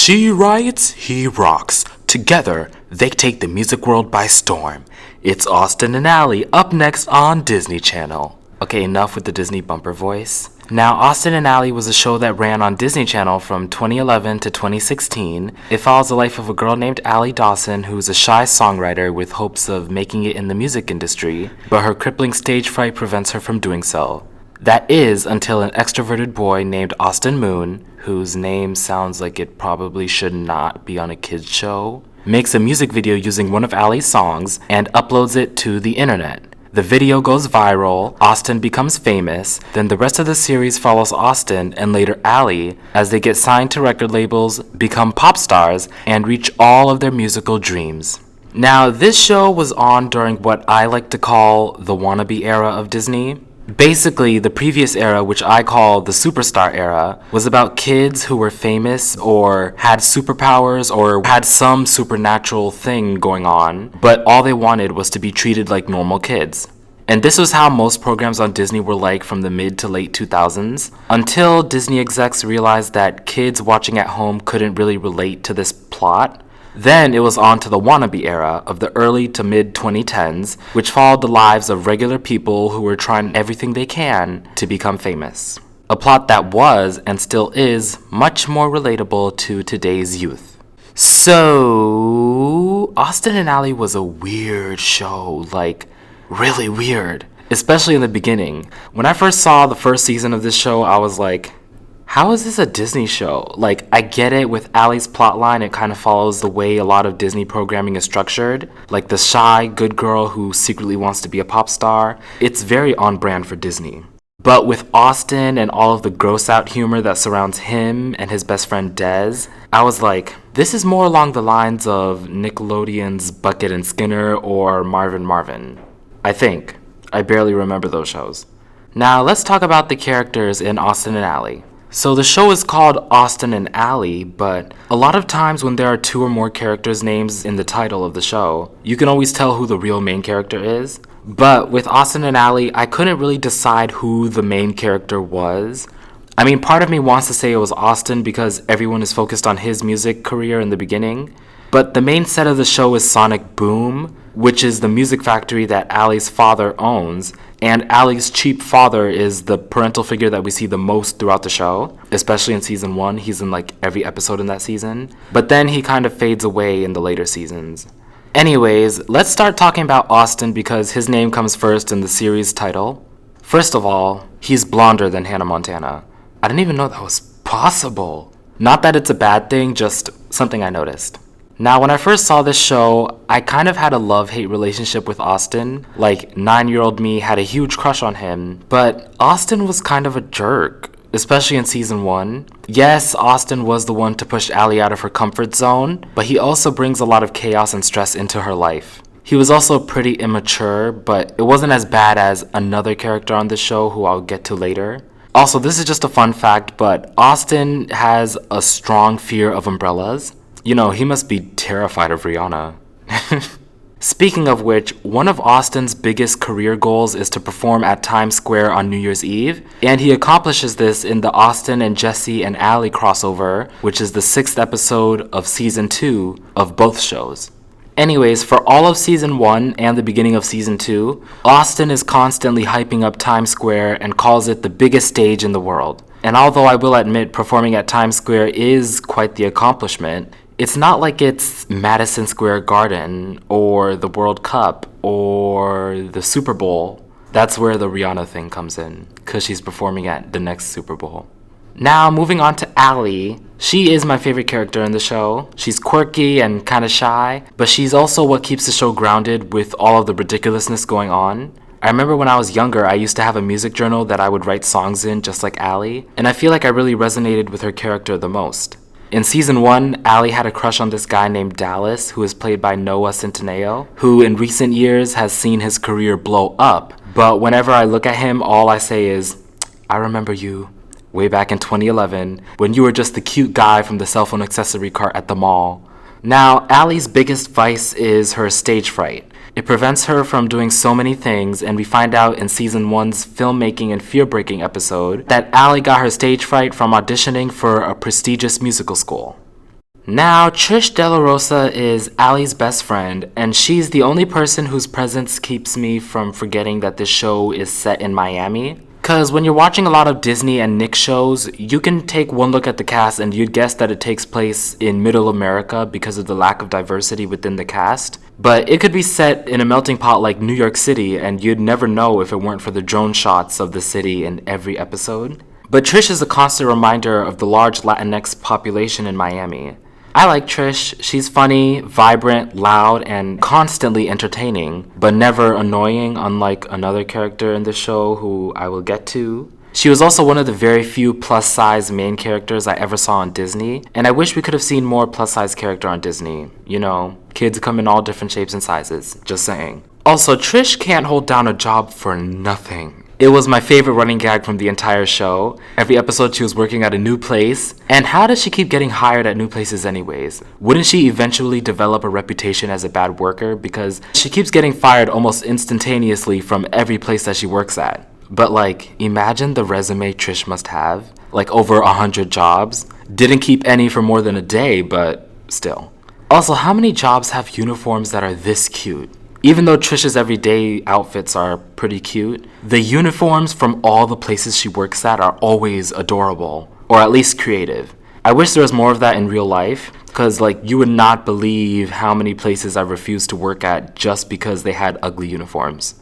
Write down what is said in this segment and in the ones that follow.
She writes, he rocks. Together, they take the music world by storm. It's Austin and Ally up next on Disney Channel. Okay, enough with the Disney bumper voice. Now, Austin and Ally was a show that ran on Disney Channel from 2011 to 2016. It follows the life of a girl named Ally Dawson, who's a shy songwriter with hopes of making it in the music industry, but her crippling stage fright prevents her from doing so. That is until an extroverted boy named Austin Moon, whose name sounds like it probably should not be on a kids show, makes a music video using one of Ally's songs and uploads it to the internet. The video goes viral, Austin becomes famous, then the rest of the series follows Austin and later Ally as they get signed to record labels, become pop stars, and reach all of their musical dreams. Now, this show was on during what I like to call the wannabe era of Disney. Basically, the previous era, which I call the superstar era, was about kids who were famous or had superpowers or had some supernatural thing going on, but all they wanted was to be treated like normal kids. And this was how most programs on Disney were like from the mid to late 2000s, until Disney execs realized that kids watching at home couldn't really relate to this plot. Then it was on to the wannabe era of the early to mid 2010s, which followed the lives of regular people who were trying everything they can to become famous. A plot that was, and still is, much more relatable to today's youth. So, Austin and Ally was a weird show, like, really weird. Especially in the beginning. When I first saw the first season of this show, I was like, how is this a Disney show? Like, I get it with Ally's plotline, it kind of follows the way a lot of Disney programming is structured. Like the shy, good girl who secretly wants to be a pop star. It's very on brand for Disney. But with Austin and all of the gross out humor that surrounds him and his best friend Dez, I was like, this is more along the lines of Nickelodeon's Bucket and Skinner or Marvin Marvin. I think. I barely remember those shows. Now, let's talk about the characters in Austin and Ally. So the show is called Austin and Ally, but a lot of times when there are two or more characters' names in the title of the show, you can always tell who the real main character is. But with Austin and Ally, I couldn't really decide who the main character was. I mean, part of me wants to say it was Austin because everyone is focused on his music career in the beginning. But the main set of the show is Sonic Boom, which is the music factory that Ally's father owns, and Ally's cheap father is the parental figure that we see the most throughout the show, especially in season 1. He's in like every episode in that season, but then he kind of fades away in the later seasons. Anyways, let's start talking about Austin because his name comes first in the series title. First of all, he's blonder than Hannah Montana. I didn't even know that was possible. Not that it's a bad thing, just something I noticed. Now, when I first saw this show, I kind of had a love-hate relationship with Austin. Like, 9-year-old me had a huge crush on him, but Austin was kind of a jerk, especially in season 1. Yes, Austin was the one to push Ally out of her comfort zone, but he also brings a lot of chaos and stress into her life. He was also pretty immature, but it wasn't as bad as another character on the show who I'll get to later. Also, this is just a fun fact, but Austin has a strong fear of umbrellas. You know, he must be terrified of Rihanna. Speaking of which, one of Austin's biggest career goals is to perform at Times Square on New Year's Eve, and he accomplishes this in the Austin and Jesse and Ally crossover, which is the 6th episode of season 2 of both shows. Anyways, for all of season 1 and the beginning of season 2, Austin is constantly hyping up Times Square and calls it the biggest stage in the world. And although I will admit performing at Times Square is quite the accomplishment, it's not like it's Madison Square Garden or the World Cup or the Super Bowl. That's where the Rihanna thing comes in, because she's performing at the next Super Bowl. Now, moving on to Ally. She is my favorite character in the show. She's quirky and kind of shy, but she's also what keeps the show grounded with all of the ridiculousness going on. I remember when I was younger, I used to have a music journal that I would write songs in just like Ally, and I feel like I really resonated with her character the most. In season 1, Ally had a crush on this guy named Dallas, who is played by Noah Centineo, who in recent years has seen his career blow up. But whenever I look at him, all I say is, I remember you, way back in 2011, when you were just the cute guy from the cell phone accessory cart at the mall. Now, Ally's biggest vice is her stage fright. It prevents her from doing so many things, and we find out in season 1's filmmaking and fear-breaking episode that Ally got her stage fright from auditioning for a prestigious musical school. Now, Trish De La Rosa is Allie's best friend, and she's the only person whose presence keeps me from forgetting that this show is set in Miami. Because when you're watching a lot of Disney and Nick shows, you can take one look at the cast and you'd guess that it takes place in Middle America because of the lack of diversity within the cast. But it could be set in a melting pot like New York City, and you'd never know if it weren't for the drone shots of the city in every episode. But Trish is a constant reminder of the large Latinx population in Miami. I like Trish. She's funny, vibrant, loud, and constantly entertaining, but never annoying, unlike another character in the show who I will get to. She was also one of the very few plus-size main characters I ever saw on Disney, and I wish we could have seen more plus-size character on Disney. You know, kids come in all different shapes and sizes, just saying. Also, Trish can't hold down a job for nothing. It was my favorite running gag from the entire show. Every episode she was working at a new place. And how does she keep getting hired at new places anyways? Wouldn't she eventually develop a reputation as a bad worker? Because she keeps getting fired almost instantaneously from every place that she works at. But like, imagine the resume Trish must have. Like over 100 jobs. Didn't keep any for more than a day, but still. Also, how many jobs have uniforms that are this cute? Even though Trish's everyday outfits are pretty cute, the uniforms from all the places she works at are always adorable, or at least creative. I wish there was more of that in real life, because like you would not believe how many places I refused to work at just because they had ugly uniforms.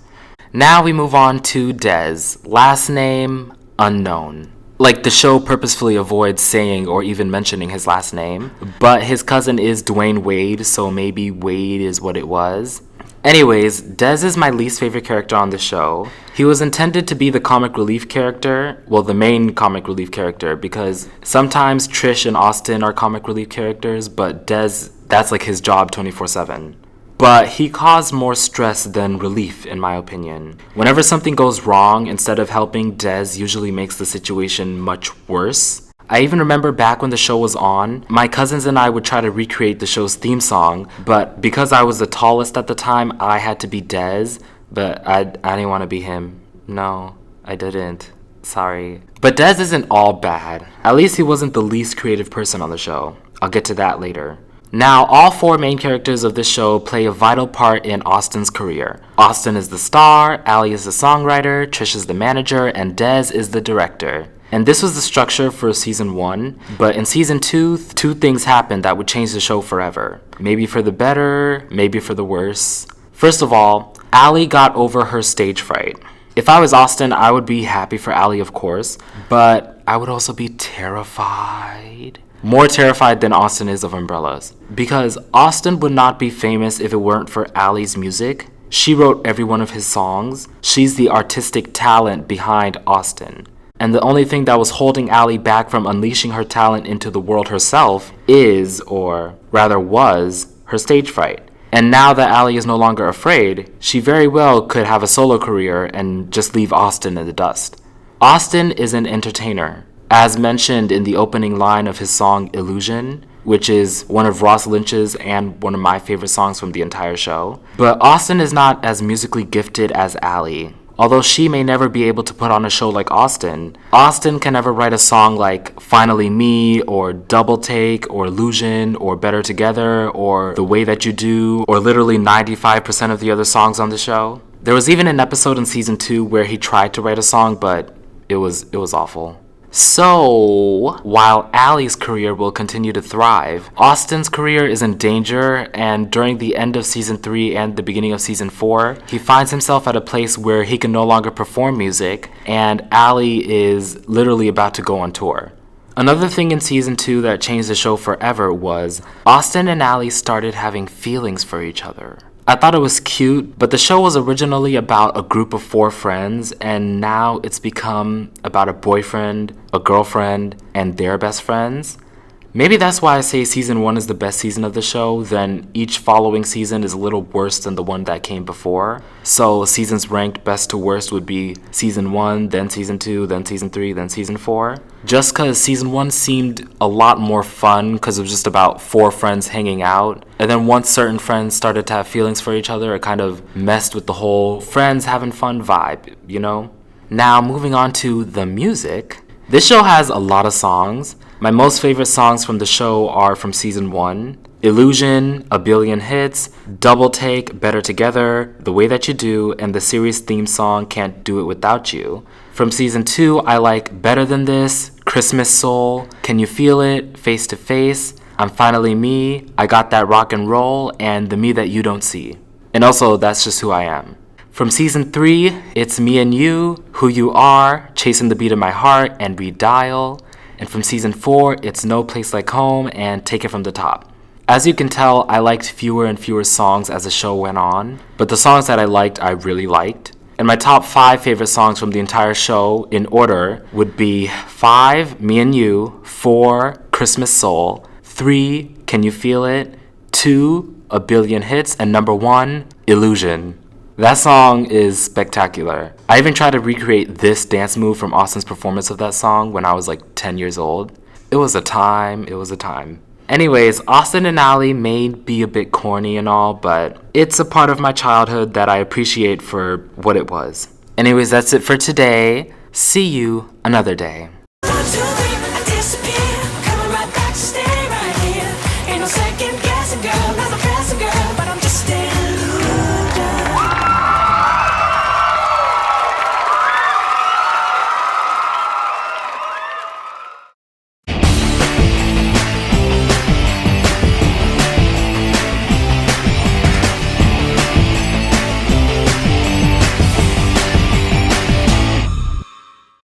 Now we move on to Dez, last name unknown. Like the show purposefully avoids saying or even mentioning his last name, but his cousin is Dwayne Wade, so maybe Wade is what it was. Anyways, Dez is my least favorite character on the show. He was intended to be the comic relief character, well, the main comic relief character, because sometimes Trish and Austin are comic relief characters, but Dez, that's like his job 24/7. But he caused more stress than relief, in my opinion. Whenever something goes wrong, instead of helping, Dez usually makes the situation much worse. I even remember back when the show was on, my cousins and I would try to recreate the show's theme song, but because I was the tallest at the time, I had to be Dez, but I didn't want to be him. No, I didn't. Sorry. But Dez isn't all bad. At least he wasn't the least creative person on the show. I'll get to that later. Now, all four main characters of this show play a vital part in Austin's career. Austin is the star, Allie is the songwriter, Trish is the manager, and Dez is the director. And this was the structure for season 1, but in season 2, two things happened that would change the show forever. Maybe for the better, maybe for the worse. First of all, Allie got over her stage fright. If I was Austin, I would be happy for Allie, of course, but I would also be terrified. More terrified than Austin is of umbrellas. Because Austin would not be famous if it weren't for Allie's music. She wrote every one of his songs. She's the artistic talent behind Austin. And the only thing that was holding Allie back from unleashing her talent into the world herself is, or rather was, her stage fright. And now that Allie is no longer afraid, she very well could have a solo career and just leave Austin in the dust. Austin is an entertainer, as mentioned in the opening line of his song Illusion, which is one of Ross Lynch's and one of my favorite songs from the entire show. But Austin is not as musically gifted as Allie. Although she may never be able to put on a show like Austin, Austin can never write a song like Finally Me, or Double Take, or Illusion, or Better Together, or The Way That You Do, or literally 95% of the other songs on the show. There was even an episode in season 2 where he tried to write a song, but it was awful. So, while Allie's career will continue to thrive, Austin's career is in danger, and during the end of season 3 and the beginning of season 4, he finds himself at a place where he can no longer perform music, and Allie is literally about to go on tour. Another thing in season 2 that changed the show forever was Austin and Allie started having feelings for each other. I thought it was cute, but the show was originally about a group of 4 friends, and now it's become about a boyfriend, a girlfriend, and their best friends. Maybe that's why I say season 1 is the best season of the show, then each following season is a little worse than the one that came before. So seasons ranked best to worst would be season 1, then season 2, then season 3, then season 4. Just because season 1 seemed a lot more fun because it was just about 4 friends hanging out. And then once certain friends started to have feelings for each other, it kind of messed with the whole friends having fun vibe, you know? Now moving on to the music. This show has a lot of songs. My most favorite songs from the show are from season 1. Illusion, A Billion Hits, Double Take, Better Together, The Way That You Do, and the series theme song Can't Do It Without You. From season 2, I like Better Than This, Christmas Soul, Can You Feel It, Face to Face, I'm Finally Me, I Got That Rock and Roll, and The Me That You Don't See. And also, That's Just Who I Am. From season 3, it's Me and You, Who You Are, Chasing the Beat of My Heart, and Redial. And from season 4, it's No Place Like Home and Take It From the Top. As you can tell, I liked fewer and fewer songs as the show went on, but the songs that I liked, I really liked. And my top 5 favorite songs from the entire show, in order, would be 5, Me and You, 4, Christmas Soul, 3, Can You Feel It, 2, A Billion Hits, and number 1, Illusion. That song is spectacular. I even tried to recreate this dance move from Austin's performance of that song when I was like 10 years old. It was a time. Anyways, Austin and Ally may be a bit corny and all, but it's a part of my childhood that I appreciate for what it was. Anyways, that's it for today. See you another day.